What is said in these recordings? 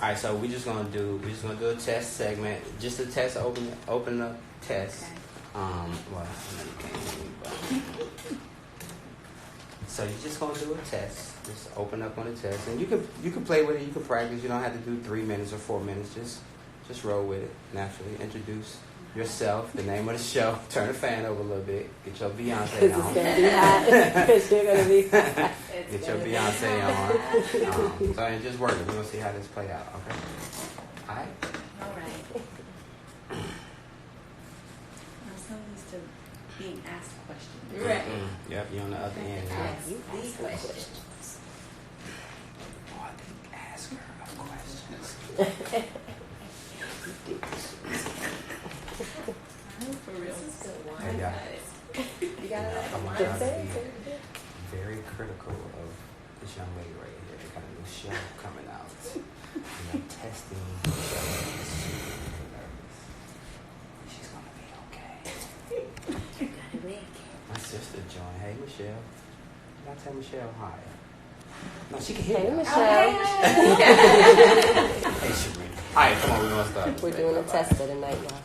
All right, so we're just gonna do a test segment, just a test, open up test. Okay. Well, no, you can't hear me, but so you're just gonna do a test. Just open up on a test, and you can play with it. You can practice. You don't have to do 3 minutes or 4 minutes. Just roll with it naturally. Introduce yourself, the name of the show. Turn the fan over a little bit. Get your Beyonce on. It's gonna be hot. You're gonna be hot. Get your Beyonce on. So and just work it. We're gonna see how this play out. Okay. All right. All right. I'm so used to being asked questions. Right. Yep. You're on the other end. Now. Ask these questions. Oh, I didn't ask her questions. For real. This is good one. Hey, yeah. You got it like a I'm line. trying to be very critical of this young lady right here. They got a new show coming out. And I'm testing the show. Super nervous. She's gonna be okay. My sister joined. Hey, Michelle. You gotta tell Michelle hi. No, she can hear Hey, you. Michelle. Hey, Shereen. All right, come on. We're gonna start. We're doing a test for the night now.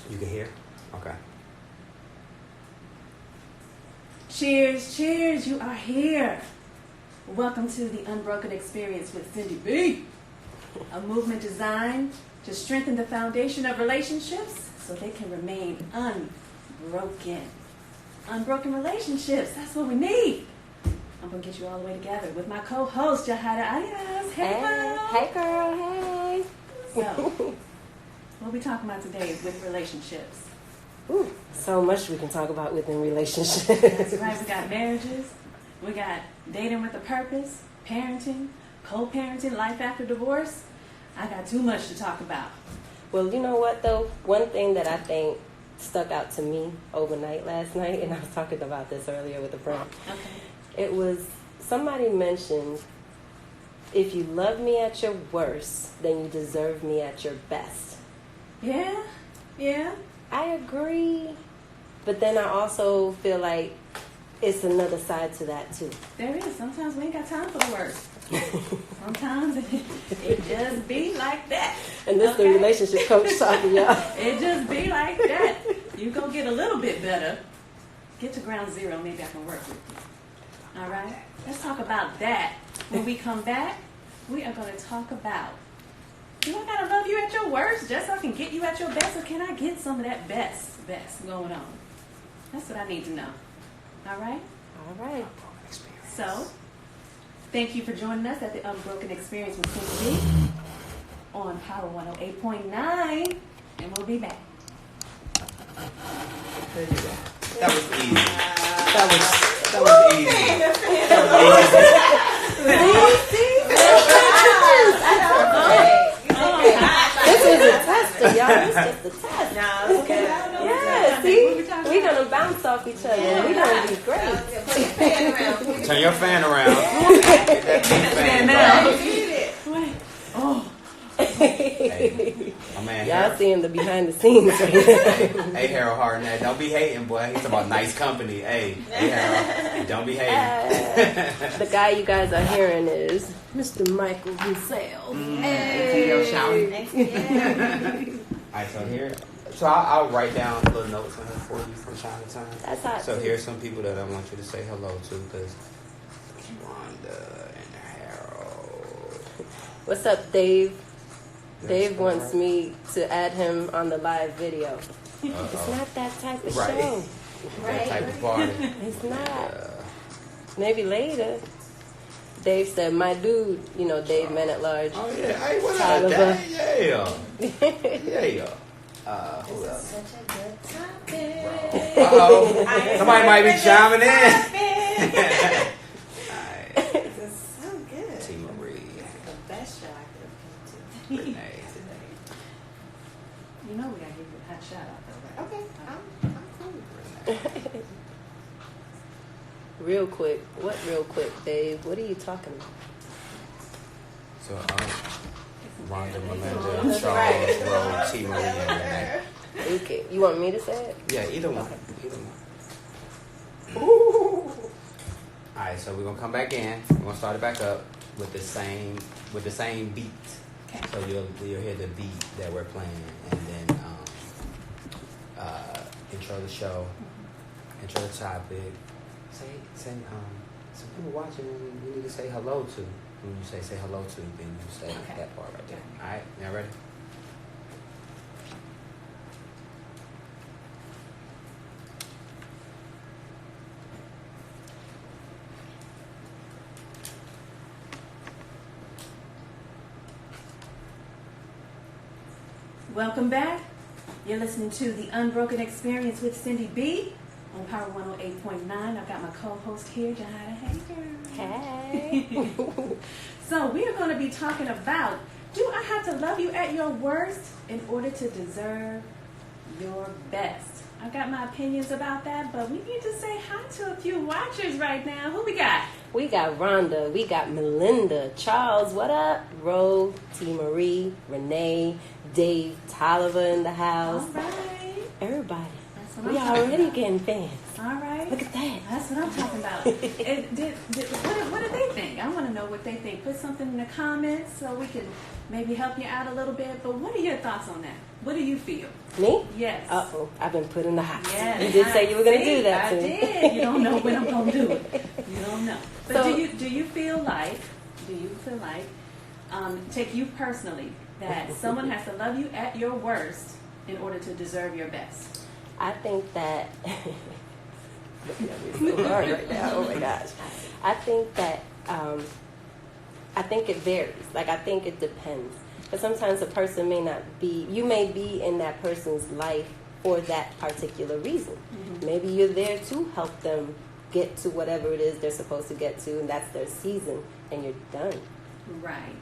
You can hear? Okay. Cheers, cheers, you are here. Welcome to the Unbroken Experience with Cindy B. A movement designed to strengthen the foundation of relationships so they can remain unbroken. Unbroken relationships, that's what we need. I'm going to get you all the way together with my co-host, Jahada Arias. Hey, girl. Hey, girl. Hey. So, what we talking about today with relationships? Ooh, so much we can talk about within relationships. That's right. We got marriages. We got dating with a purpose, parenting, co-parenting, life after divorce. I got too much to talk about. Well, you know what, though? One thing that I think stuck out to me overnight last night, and I was talking about this earlier with a friend. Okay. It was, somebody mentioned, if you love me at your worst, then you deserve me at your best. Yeah, yeah. I agree. But then I also feel like it's another side to that, too. There is. Sometimes we ain't got time for the worst. Sometimes it just be like that. And this is the relationship coach talking, y'all. It just be like that. You go get a little bit better. Get to ground zero. Maybe I can work with you. All right? Let's talk about that. When we come back, we are going to talk about, do I got to love you at your worst just so I can get you at your best, or can I get some of that best going on? That's what I need to know. All right? All right. So, thank you for joining us at the Unbroken Experience with Cindy B on Power 108.9, and we'll be back. There you go. That was easy. That was easy. This is a tester, y'all. This is just a test. No, okay. Yeah, see? We're going to bounce off each other. We're going to be great. Turn your fan around. Get that big fan going. Oh, Hey, my man Y'all Harold. seeing the behind the scenes right now. Hey, Harold Hartnett, don't be hating, boy. He's talking about nice company. Hey, Harold, don't be hating. The guy you guys are hearing is Mr. Michael himself. Hey. Shouting. Yeah. All right, so here, so I'll write down little notes on here for you from time to time. That's hot. So here's some people that I want you to say hello to, because Wanda and Harold. What's up, Dave? Dave That's wants right. me to add him on the live video. It's Uh-oh. not that type of Right. show. That type of party. It's not. Yeah. Maybe later. Dave said, my dude, you know, Dave Man at Large. Oh yeah, hey, what Tyler. up, Dave? Yeah. Who else? Such a good topic. Uh-oh. Somebody might be chiming in. Alright. This is so good. T. Marie. The best show I could have come Renee today. you know we gotta give you a hot shout out though, right? to. Okay, I'm cool. Renee. Real quick. What real quick, Dave? What are you talking about? So, Rhonda, Melinda, Charles, Rose, T. Marie, and Renee. Okay. You want me to say it? Yeah, either one. Okay. Either one. All right, so we're gonna come back in. We're gonna start it back up with the same beat. Okay. So you'll hear the beat that we're playing, and then intro the show, intro the topic. Say some people watching. You need to say hello to. When you say hello to, then you say Okay. that part right there. All right, y'all ready? Welcome back. You're listening to the Unbroken Experience with Cindy B on Power 108.9. I've got my co-host here, Jahida. Hey, girl. Hey. So we are going to be talking about, do I have to love you at your worst in order to deserve your best? I've got my opinions about that, but we need to say hi to a few watchers right now. Who we got? We got Rhonda, we got Melinda, Charles, what up? Rose, T. Marie, Renee, Dave, Tolliver in the All house. right. Everybody. That's what We I'm talking already about. getting fans. All right. Look at that. That's what I'm talking about. What do they think? I want to know what they think. Put something in the comments so we can maybe help you out a little bit. But what are your thoughts on that? What do you feel? Me? Yes. Uh-oh, I've been put in the hot seat. Yes, You did say you were going to see, do that to I me. did. You don't know when I'm going to do it. You don't know. But So- do you feel like, take you personally, that someone has to love you at your worst in order to deserve your best? I think that looking at me so hard right now. Oh my gosh. I think that I think it varies. Like I think it depends. But sometimes a person may not be. You may be in that person's life for that particular reason. Mm-hmm. Maybe you're there to help them get to whatever it is they're supposed to get to, and that's their season, and you're done. Right.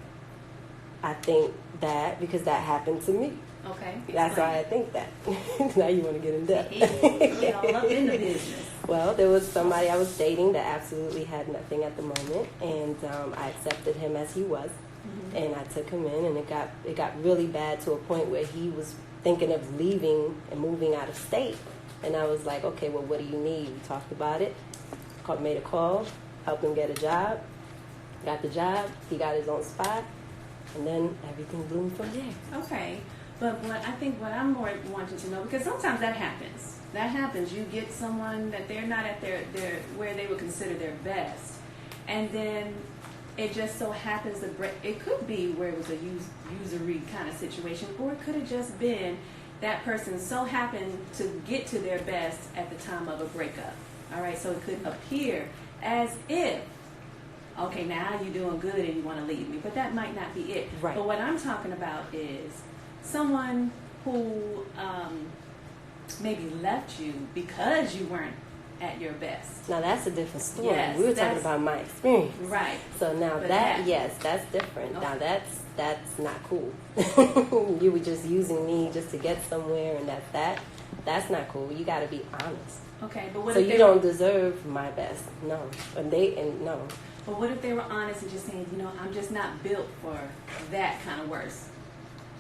I think that because that happened to me. Okay. That's why I think that. Now you want to get in depth. Get all up in the business. Well, there was somebody I was dating that absolutely had nothing at the moment, and I accepted him as he was, and I took him in, and it got really bad to a point where he was thinking of leaving and moving out of state, and I was like, okay, well, what do you need? We talked about it, made a call, helped him get a job, got the job, he got his own spot, and then everything bloomed from there. Okay. But what I'm more wanting to know, because sometimes that happens. That happens. You get someone that they're not at their where they would consider their best, and then it just so happens it could be where it was a usury kind of situation, or it could have just been that person so happened to get to their best at the time of a breakup. All right, so it could appear as if, okay, now you're doing good and you want to leave me, but that might not be it. Right. But what I'm talking about is someone who maybe left you because you weren't at your best. Now that's a different story. Yes, We were talking that's- about my experience. Right. So now But that, yes, that's different. Okay. Now that's not cool. You were just using me just to get somewhere, and that's not cool. You got to be honest. Okay, but what So if you they don't were, deserve my best. No, no. but what if they were honest and just saying, I'm just not built for that kind of worse.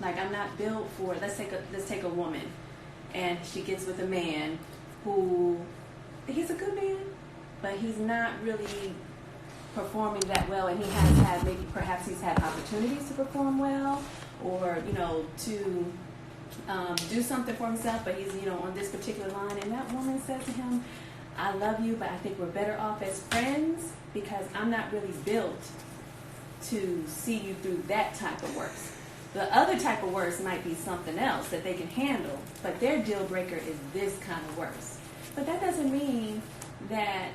Like I'm not built for. Let's take a woman, and she gets with a man who he's a good man, but he's not really performing that well, and he has had perhaps he's had opportunities to perform well, or to do something for himself, but he's on this particular line, and that woman says to him, I love you, but I think we're better off as friends because I'm not really built to see you through that type of worse. The other type of worse might be something else that they can handle, but their deal breaker is this kind of worse. But that doesn't mean that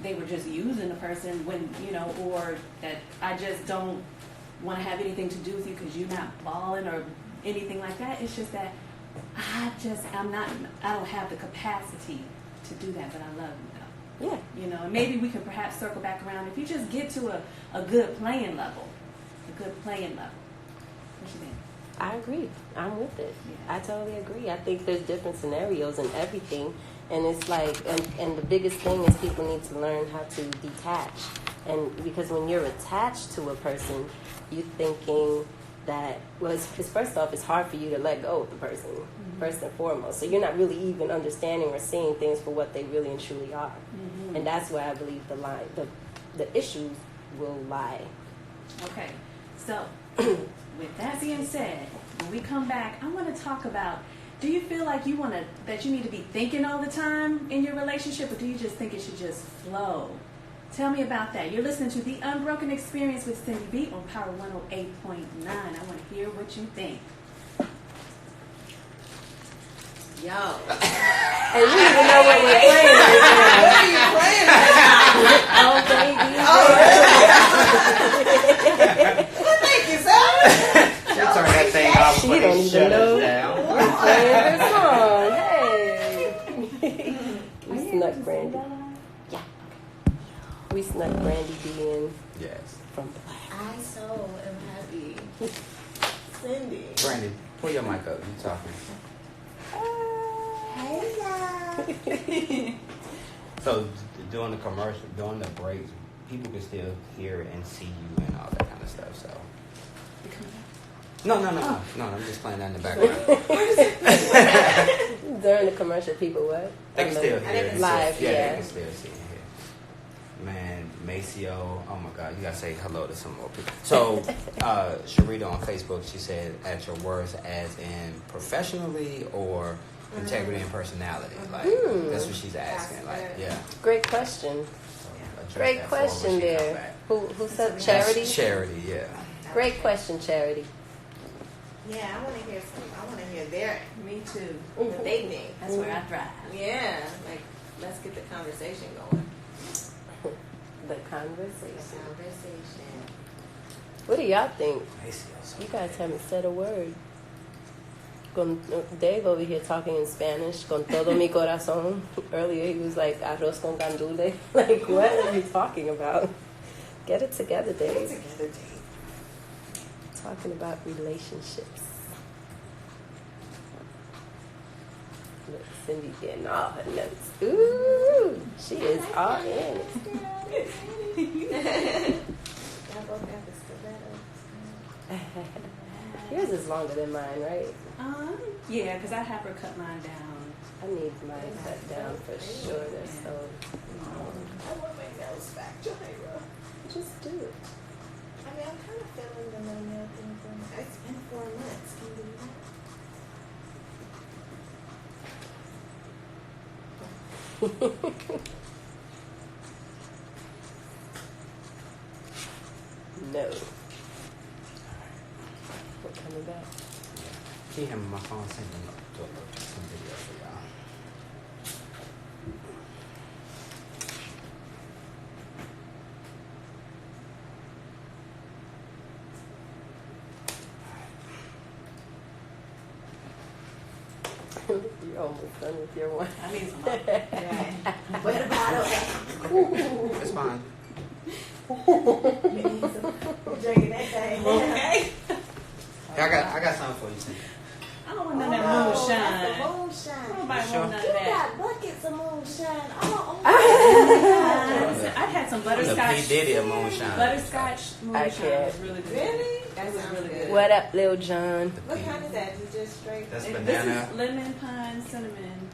they were just using the person when, or that I just don't want to have anything to do with you because you're not balling or anything like that. It's just that I don't have the capacity to do that, but I love you though. Yeah. And maybe we can perhaps circle back around if you just get to a good playing level. What you think? I agree. I'm with it. Yeah. I totally agree. I think there's different scenarios and everything. And it's like, and the biggest thing is people need to learn how to detach. And because when you're attached to a person, you're thinking that was, because first off, it's hard for you to let go of the person, first and foremost. So you're not really even understanding or seeing things for what they really and truly are. And that's where I believe the issues will lie. Okay, so with that being said, when we come back, I want to talk about, do you feel like that you need to be thinking all the time in your relationship, or do you just think it should just flow? Tell me about that. You're listening to The Unbroken Experience with Cindy B on Power 108.9. I want to hear what you think. Yo. And you don't even know what we're playing right now. What are you playing right now? Oh, baby. Thank you, sir. She turned that thing off She before don't they even shut know. us down. We're playing the song. Hey. We snuck Brandy. Yeah. We snuck Brandy B in Yes. from Black. I so am happy. Cindy. Brandon, pull your mic up. You talking. Hey, y'all. So during the commercial, during the breaks, people can still hear and see you and all that kind of stuff. So no. I'm just playing that in the background. During the commercial, people what? They can still hear it. Live, Yeah, yeah. they can still see and hear. Man, Maceo, oh my God, you gotta say hello to some more people. So, Sharita on Facebook, she said, at your worst, as in professionally or integrity and personality. Like, that's what she's asking. Like, yeah. Great question. So, Great address that for her question when she come there. back. Who said Charity? That's Charity, yeah. Great question, Charity. Yeah, I want to hear some. I want to hear their Me too. what they think. That's where I thrive. Yeah, like let's get the conversation going. The conversation. Conversation. What do y'all think? Maceo's so You guys bad. haven't said a word. Dave over here talking in Spanish, con todo mi corazón. Earlier he was like, arroz con gandule. Like, what are you talking about? Get it together, Get Dave. together, Dave. Talking about relationships. Look, Cindy getting all her notes. Ooh, she is all in. Y'all both got the stiletto. Yours is longer than mine, right? Yeah, because I have her cut mine down. I need mine cut down for sure. They're so long. I want my nails back, Jaira. Just do it. I mean, I'm kind of feeling the little nail thing for me. It's been 4 months. Can you believe that? No. We're coming back. Keep him on my phone sending some video for y'all. You're almost done with your one. I need some help. Right. What about it? It's fine. Drinking that thing. Okay. I got something for you too. I don't want none of that moonshine. That's the moonshine. Nobody Sure. want none You of that. got buckets of moonshine. Oh, I had some The butterscotch. P Diddy of moonshine. Butterscotch moonshine can't. was really good. really? That was really good. What up, Lil John? What kind is that? Is it just straight? That's And banana. This is lemon, pine, cinnamon.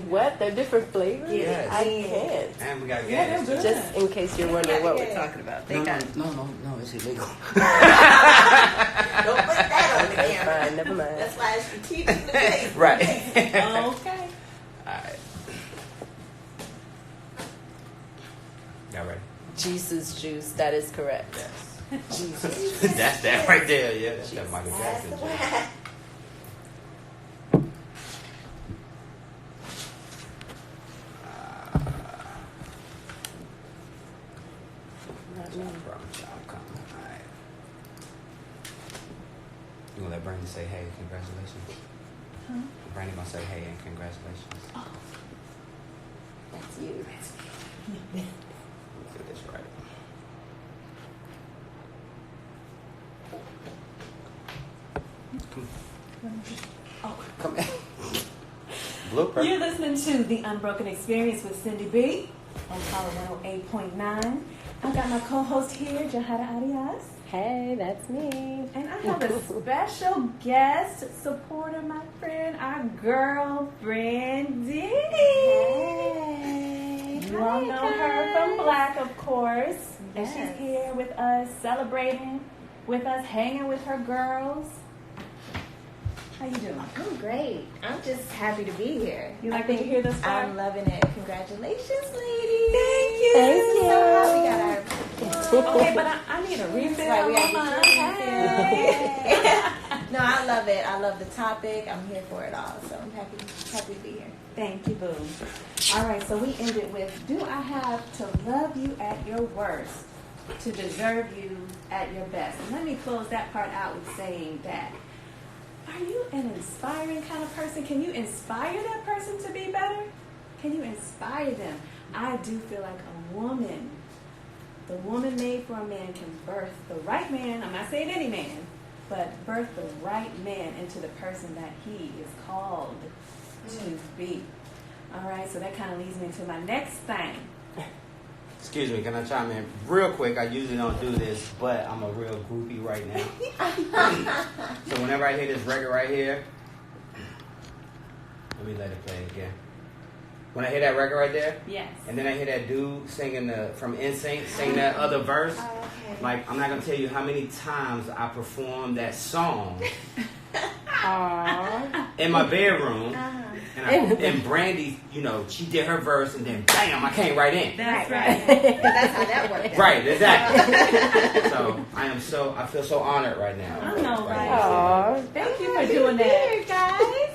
What? They're different flavors? Yes. I can't. And we got Yeah, gas. they're too. good. Just in case you're wondering what we're talking about. They No, got no, it's illegal. Don't put that on the That's camera. fine, never mind. That's why it's strategic to take. Right. Okay. Alright. Y'all ready? Jesus juice, that is correct. Yes. Jesus. That's that right there. Yeah, that's that Michael That's Jackson. the joint. way. Not me. Alright. You gonna let Brandon say hey, congratulations? Huh? Brandon gonna say hey and congratulations. That's you. Get this right. Come in. Blooper. You're listening to The Unbroken Experience with Cindy B on Power 108.9. I got my co-host here, Jahada Arias. Hey, that's me. And I have a special guest supporter, my friend, our girlfriend, Dee. Hey. You all know her from Black, of course. And Yes. she's here with us, celebrating with us, hanging with her girls. How you doing? I'm great. I'm just happy to be here. You like what you hear thus far? I'm loving it. Congratulations, ladies. Thank you. Thank you. So happy we got our Okay, but I need a refill. Right, we got on to mine. get your No, I love it. I love the topic. I'm here for it all. So I'm happy to be here. Thank you, boo. All right, so we ended with, do I have to love you at your worst to deserve you at your best? And let me close that part out with saying that, are you an inspiring kind of person? Can you inspire that person to be better? Can you inspire them? I do feel like a woman, the woman made for a man, can birth the right man. I'm not saying any man, but birth the right man into the person that he is called to be. All right, so that kind of leads me to my next thing. Excuse me, can I chime in real quick? I usually don't do this, but I'm a real groupie right now. So whenever I hear this record right here, let me let it play again. When I hear that record right there, Yes. and then I hear that dude singing from NSYNC, sing that other verse, Okay. like I'm not gonna tell you how many times I performed that song Aww. in my bedroom. Uh-huh. And Brandy, she did her verse, and then bam, I came right in. That's Right. right. That's how that worked out. Right, exactly. So I feel so honored right now. I know, right? Aww. Thank you for doing that. Here, guys.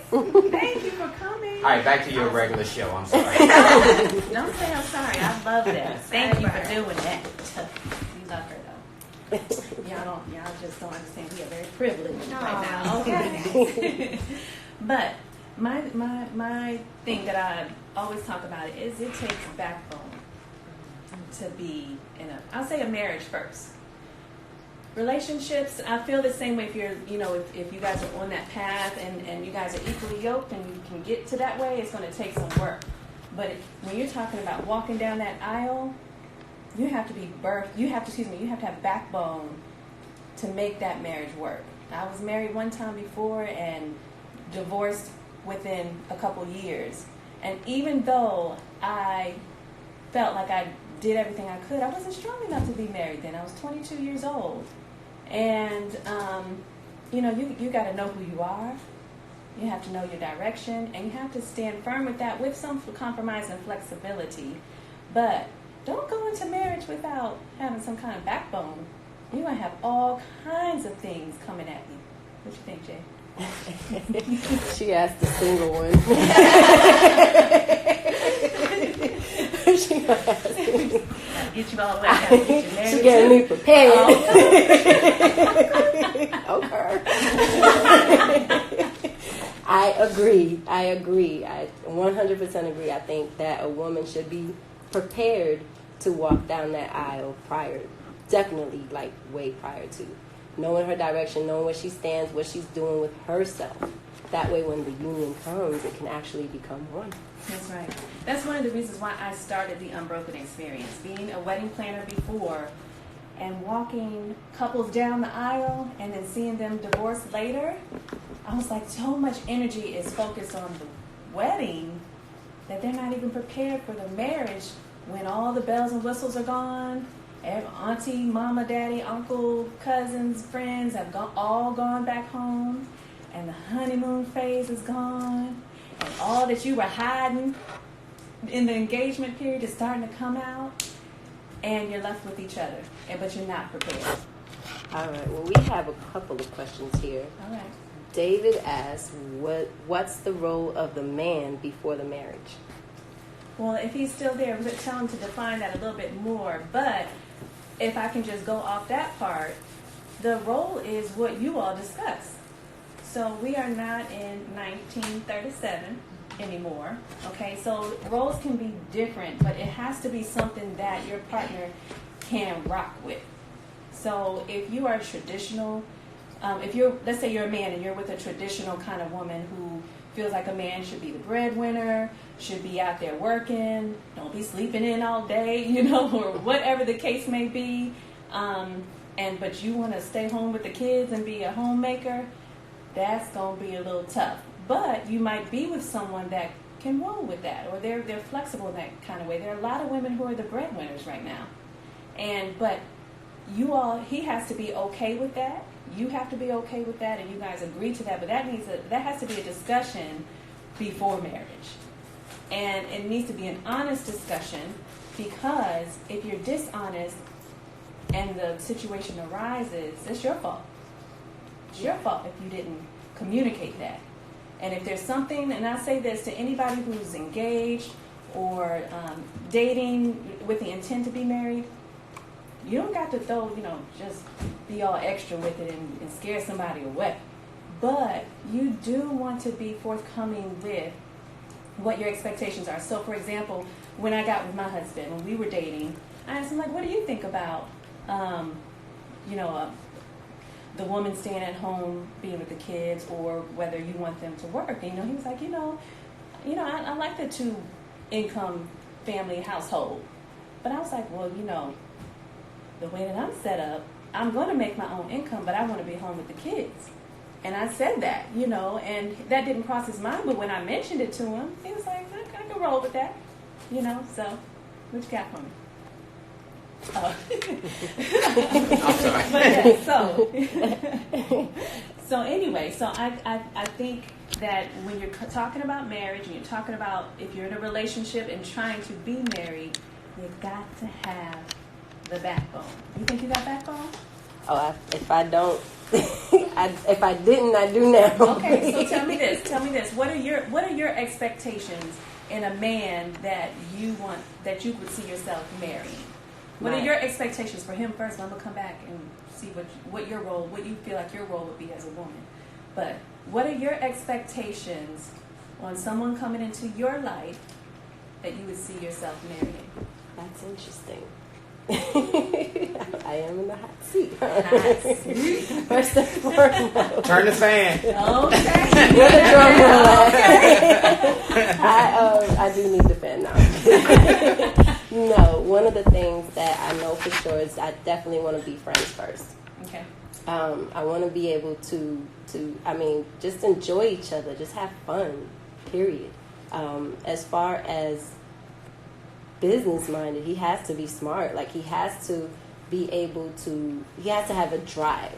Thank you for coming. All right, back to your regular show. I'm sorry. Don't say I'm sorry. I love that. Thank you for doing that. You love her though. Y'all just don't understand. We are very privileged right now. Okay. But my thing that I always talk about is it takes backbone to be I'll say a marriage first. Relationships, I feel the same way if you're, if you guys are on that path and you guys are equally yoked and you can get to that way, it's going to take some work. But when you're talking about walking down that aisle, you have to be you have to have backbone to make that marriage work. I was married one time before and divorced within a couple years. And even though I felt like I did everything I could, I wasn't strong enough to be married then. I was 22 years old. And, you got to know who you are. You have to know your direction. And you have to stand firm with that with some compromise and flexibility. But don't go into marriage without having some kind of backbone. You're going to have all kinds of things coming at you. What you think, Jay? She asked the single one. She asked me. Get you all the way down. Get you married She getting too? me prepared. Oh. Okay. I agree. I 100% agree. I think that a woman should be prepared to walk down that aisle definitely like way prior to. Knowing her direction, knowing where she stands, what she's doing with herself. That way when the union comes, it can actually become one. That's right. That's one of the reasons why I started the Unbroken experience. Being a wedding planner before and walking couples down the aisle and then seeing them divorce later, I was like, so much energy is focused on the wedding that they're not even prepared for the marriage when all the bells and whistles are gone. Auntie, mama, daddy, uncle, cousins, friends have all gone back home, and the honeymoon phase is gone, and all that you were hiding in the engagement period is starting to come out, and you're left with each other, but you're not prepared. All right. Well, we have a couple of questions here. All right. David asks, what's the role of the man before the marriage? Well, if he's still there, we'll tell him to define that a little bit more. But if I can just go off that part, the role is what you all discussed. So we are not in 1937 anymore. Okay, so roles can be different, but it has to be something that your partner can rock with. So if you are traditional, let's say you're a man and you're with a traditional kind of woman who feels like a man should be the breadwinner, should be out there working, don't be sleeping in all day, or whatever the case may be. But you want to stay home with the kids and be a homemaker, that's going to be a little tough. But you might be with someone that can roll with that, or they're flexible in that kind of way. There are a lot of women who are the breadwinners right now. But he has to be okay with that. You have to be okay with that, and you guys agree to that. But that has to be a discussion before marriage. And it needs to be an honest discussion, because if you're dishonest and the situation arises, it's your fault. It's your fault if you didn't communicate that. And if there's something, and I say this to anybody who's engaged or dating with the intent to be married, you don't got to just be all extra with it and scare somebody away. But you do want to be forthcoming with what your expectations are. So, for example, when I got with my husband, when we were dating, I asked him, what do you think about, the woman staying at home, being with the kids, or whether you want them to work? And, he was like, I like the 2-income family household. But I was like, well, the way that I'm set up, I'm going to make my own income, but I want to be home with the kids. And I said that, and that didn't cross his mind. But when I mentioned it to him, he was like, I can roll with that, so what you got for me? Oh. I'm sorry. But yeah, so anyway, so I think that when you're talking about marriage and you're talking about if you're in a relationship and trying to be married, you've got to have the backbone. You think you got backbone? Oh, if I don't, if I didn't, I do now. Okay, so tell me this. What are your expectations in a man that you would see yourself marrying? What are your expectations for him first? I'm gonna come back and see what you feel like your role would be as a woman. But what are your expectations on someone coming into your life that you would see yourself marrying? That's interesting. I am in the hot seat. First and foremost. Turn the fan. Okay. Where the drum roll at? I do need the fan now. No, one of the things that I know for sure is I definitely want to be friends first. Okay. I want to be able to just enjoy each other, just have fun, period. As far as business-minded, he has to be smart. Like, he has to be able to, he has to have a drive.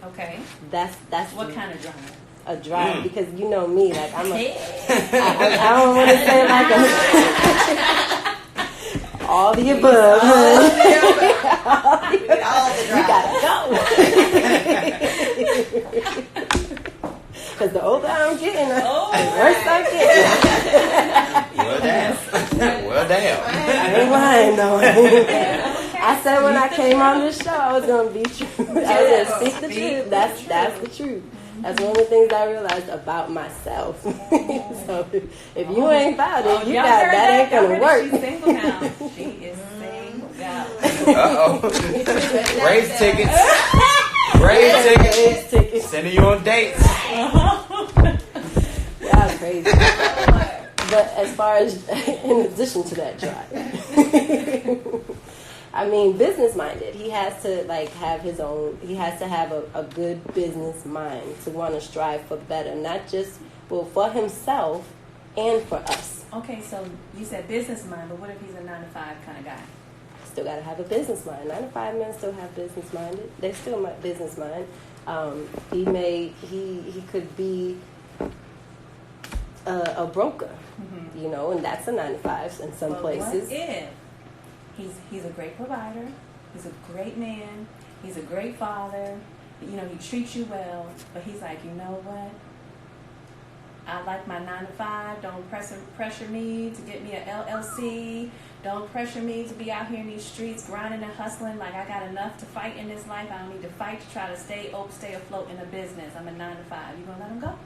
Okay. That's what kind of drive? A drive, because you know me, like I don't want to say like all the above. All the You gotta go. Because the older I'm getting, the worse I'm getting. Well, damn. I ain't lying though. I said when I came on this show, I was gonna be true. I was gonna speak the truth. That's the truth. That's one of the things I realized about myself. So if you ain't about it, that ain't gonna work. She's single now. She is single out. Raise tickets. Raise tickets. Sending you on dates. Wow, crazy. But as far as, in addition to that drive, I mean, business-minded. He has to, have his own, he has to have a good business mind to want to strive for better, not just, for himself and for us. Okay, so you said business mind, but what if he's a 9-to-5 kind of guy? Still got to have a business mind. 9-to-5 men still have business-minded. They still business mind. He could be a broker, and that's a 9-to-5 in some places. What if he's a great provider, he's a great man, he's a great father, he treats you well, but he's like, you know what? I like my 9-to-5. Don't pressure me to get me an LLC. Don't pressure me to be out here in these streets grinding and hustling like I got enough to fight in this life. I don't need to fight to try to stay afloat in a business. I'm a 9-to-5. You gonna let him go?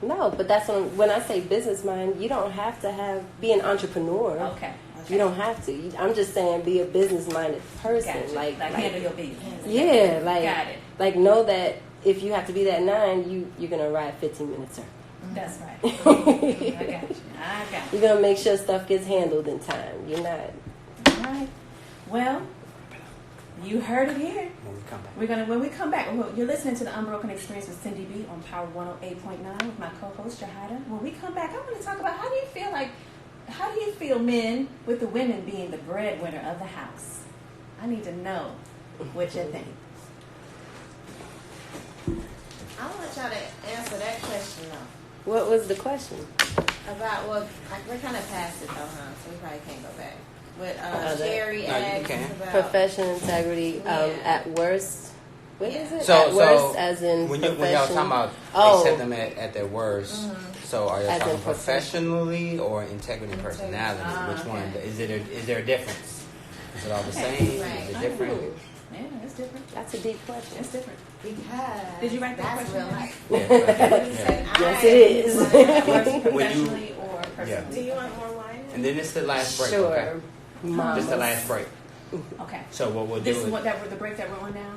No, but that's when I say business mind, you don't have to be an entrepreneur. Okay. You don't have to. I'm just saying be a business-minded person. Gotcha. Like handle your business. Yeah, got it. Like know that if you have to be that 9, you're gonna arrive 15 minutes early. That's right. I got you. I got you. You're gonna make sure stuff gets handled in time. You're not. All right. Well, you heard it here. When we come back. When we come back, you're listening to the Unbroken Experience with Cindy B on Power 108.9 with my co-host Jahida. When we come back, I want to talk about how do you feel men with the women being the breadwinner of the house? I need to know what you think. I want y'all to answer that question though. What was the question? About we're kind of past it though, huh? So we probably can't go back. What Sherry No, you asked can. about Profession, integrity. Yeah. At worst, what is it? So, at worst, as in when profession. y'all talking about Oh. accept them at their worst, so are you As in talking profession. professionally or integrity and personality? Which one? Is there a difference? Is it all the same? Right. Is it different? Yeah, it's different. That's a deep question. It's different. because Did you write that that's question real down? life. Yeah. Yes, it is. Professionally or Do personally. you want more wine? And then it's the last break. Sure. Okay? Mamas. Just the last break. Okay. So what we'll do This is is the break that we're on now?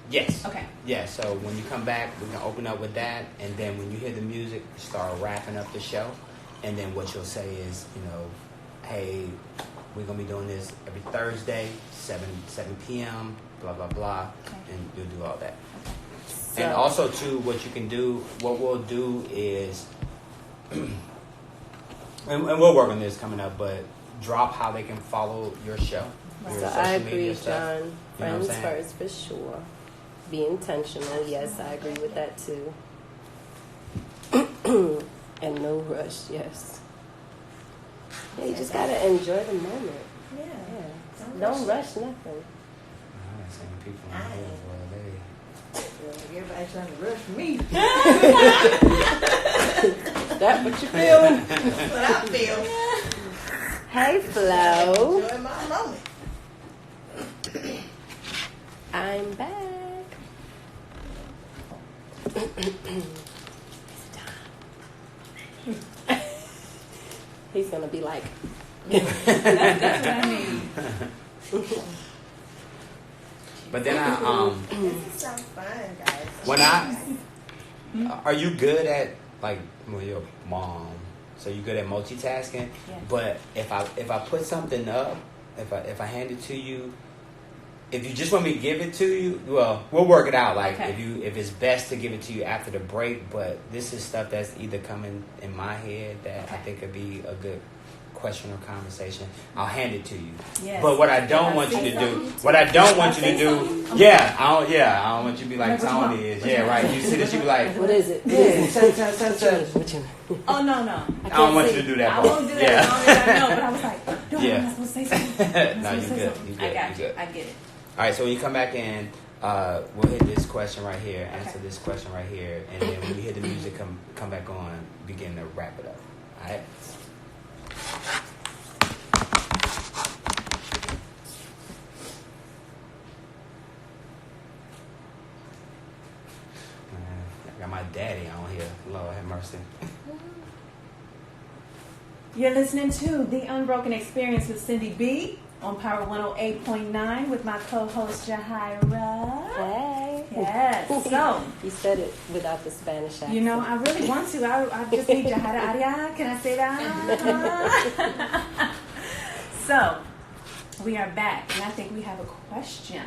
yes. Okay. Yeah, so when you come back, we're going to open up with that. And then when you hear the music, start wrapping up the show. And then what you'll say is, hey, we're going to be doing this every Thursday, 7 p.m., blah, blah, blah. Okay. And you'll do all that. So- And also, too, what we'll do is, and we'll work on this coming up, but drop how they can follow your show. Your So social I media agree, stuff. John. You know what I'm Friends saying? first, for sure. Be intentional. Yes, I agree with that too. And no rush. Yes. Yeah, you just gotta enjoy the moment. Yeah. Yeah. Don't Don't rush nothing. I'm saying people in here, well, Everybody's trying to rush me. That what you feeling? That's what I feel. Hey, Flo. Enjoy my moment. I'm back. He's gonna be like, That's what I mean. But then This is some fun, guys. are you good at your mom? So you good at multitasking? Yeah. But if I put something up, if I hand it to you, if you just want me to give it to you, well, we'll work it out. Like Okay. if it's best to give it to you after the break. But this is stuff that's either coming in my head that I think could be a good question or conversation. I'll hand it to you. Yes. But what I don't If I want you say to do, something, what I don't want you to say do, something, I'm I don't want you to be like Like, what you Tony want? is. What Yeah, you right. want? You see this, you be like, what is it? yeah, What you? Oh, no. I don't want you to do that. I part. won't do that as long as I know, but I was like, no, Yeah. I'm not supposed to say something. No, you good. You good. I got You you. good. I get it. All right, so when you come back in, we'll hit this question right here, answer Okay. this question right here, and then when you hear the music come back on, begin to wrap it up. All right? I got my daddy on here. Lord have mercy. You're listening to The Unbroken Experience with Cindy B on Power 108.9 with my co-host Jahira. Hey. Yes. So, You said it without the Spanish accent. you know, I really want to. I just need Jahira Aria. Can I say that? So, we are back, and I think we have a question.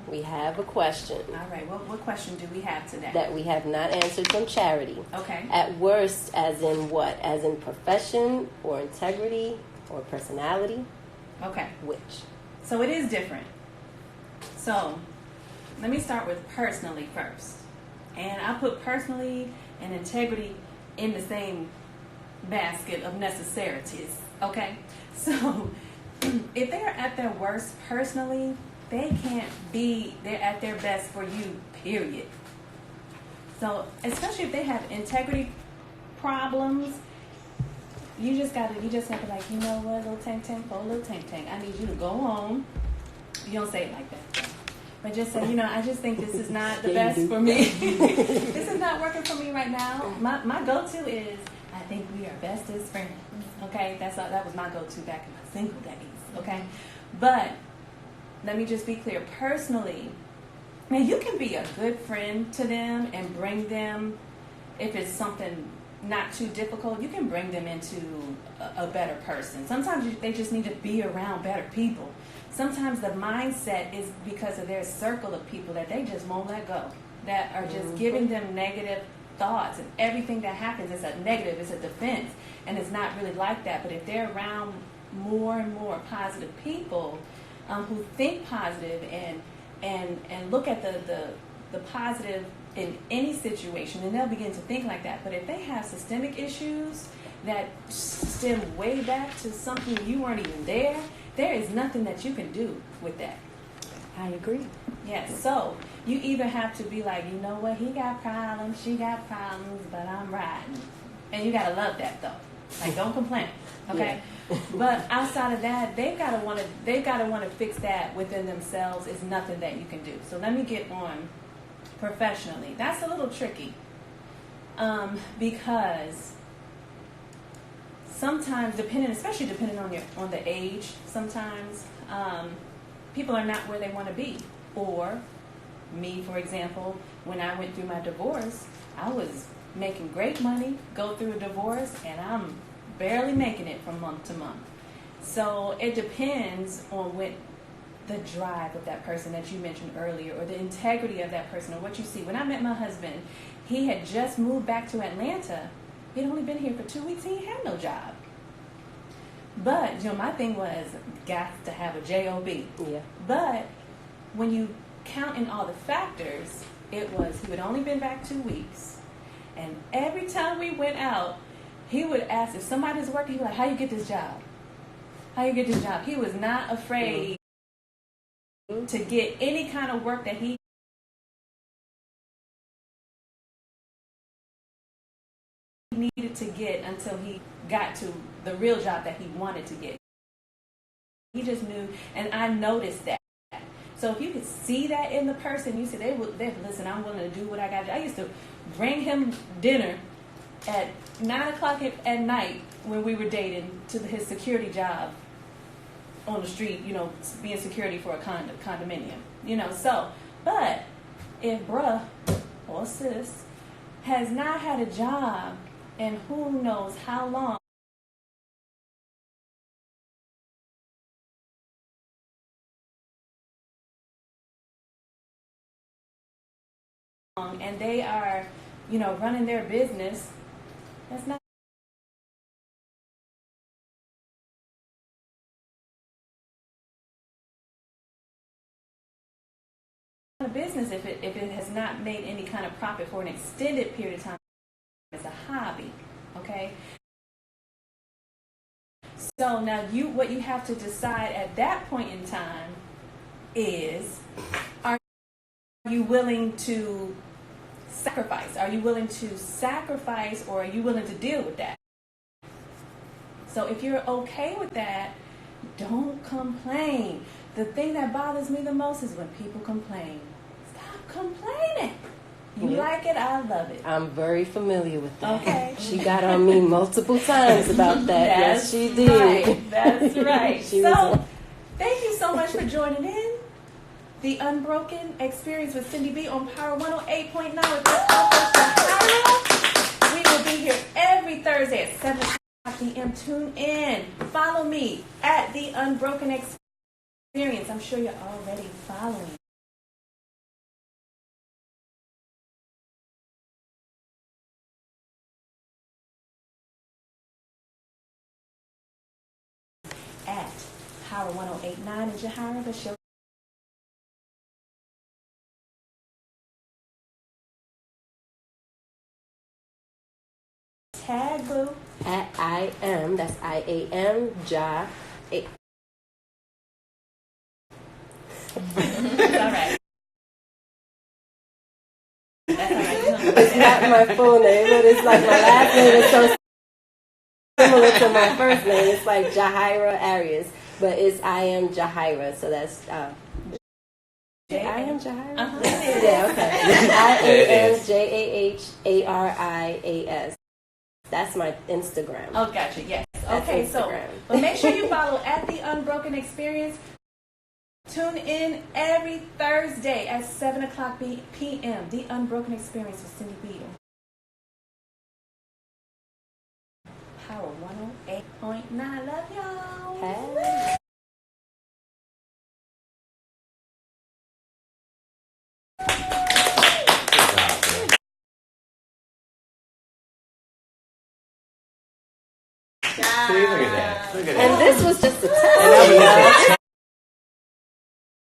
We have a question All right. What question do we have today? that we have not answered from Charity. Okay. At worst, as in what? As in profession or integrity or personality? Okay. Which? So it is different. So let me start with personally first. And I put personally and integrity in the same basket of necessarities. Okay? So if they're at their worst personally, they're at their best for you, period. So especially if they have integrity problems, you just have to like, you know what, little tank, little tank. I need you to go home. You don't say it like that, but just say, I just think this is not the best for me. This is not working for me right now. My go-to is, I think we are best as friends. Okay, that was my go-to back in my single days. Okay, but let me just be clear. Personally, now you can be a good friend to them and bring them, if it's something not too difficult, you can bring them into a better person. Sometimes they just need to be around better people. Sometimes the mindset is because of their circle of people that they just won't let go, that are just giving them negative thoughts, and everything that happens is a negative, it's a defense, and it's not really like that. But if they're around more and more positive people who think positive and look at the positive in any situation, and they'll begin to think like that. But if they have systemic issues that stem way back to something you weren't even there is nothing that you can do with that. I agree. Yes, so you either have to be like, you know what, he got problems, she got problems, but I'm riding. And you gotta love that though. Like, don't complain, okay? Yeah. But outside of that, they've gotta wanna fix that within themselves. It's nothing that you can do. So let me get on professionally. That's a little tricky, because sometimes, especially depending on the age, sometimes people are not where they want to be. Or me, for example, when I went through my divorce, I was making great money, go through a divorce, and I'm barely making it from month to month. So it depends on what the drive of that person that you mentioned earlier, or the integrity of that person, or what you see. When I met my husband, he had just moved back to Atlanta. He'd only been here for 2 weeks. He had no job. But, my thing was, got to have a job. Yeah. But when you count in all the factors, it was, he had only been back 2 weeks. And every time we went out, he would ask if somebody's working, he'd be like, how you get this job? How you get this job? He was not afraid to get any kind of work that he needed to get until he got to the real job that he wanted to get. He just knew, and I noticed that. So if you could see that in the person, you said, listen, I'm willing to do what I got to do. I used to bring him dinner at 9 o'clock at night when we were dating to his security job on the street, being security for a condominium. So, but if bruh or sis has not had a job and who knows how long, and they are, running their business, that's not a business if it has not made any kind of profit for an extended period of time. It's a hobby, okay? So now what you have to decide at that point in time is, are you willing to sacrifice? Are you willing to sacrifice, or are you willing to deal with that? So if you're okay with that, don't complain. The thing that bothers me the most is when people complain. Stop complaining. You like it, I love it. I'm very familiar with that. Okay. She got on me multiple times about that. Yes, she did. Right. That's right. So, thank you so much for joining in. The Unbroken Experience with Cindy B on Power 108.9 with your co-host, Jahira. We will be here every Thursday at 7 o'clock p.m. Tune in. Follow me at The Unbroken Experience. I'm sure you're already following. At Power 108.9 and Jahira, the show. Tag Blue. at I am, that's IAM, Ja. That's all right. That's all right. It's not my full name, but it's like my last name is so similar to my first name. It's like Jahira Arias, but it's I am Jahira, so that's I am Jahira. Yeah, okay. IAMJAHARIAS. That's my Instagram. Oh, gotcha. Yes. That's Okay, Instagram. so but make sure you follow at The Unbroken Experience. Tune in every Thursday at 7 o'clock p.m. The Unbroken Experience with Cindy B. 108.9. Love y'all. Hey. See, look at that. Look at that. And this was just a And test. that was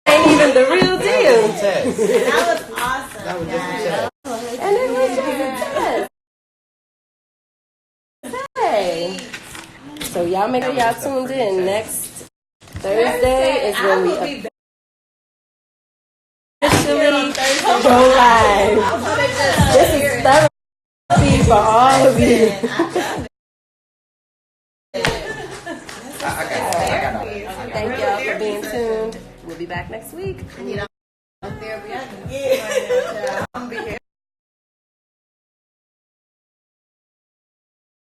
Ain't even the real just a deal. test. That was awesome. That was just a test. And it was just a test. Hey. So y'all make sure y'all tuned in. Next Thursday is when we officially go live. This is therapy for all of you. I got all that. Thank y'all for being tuned. We'll be back next week. I need all therapy I can get right now, child. I'm gonna be here.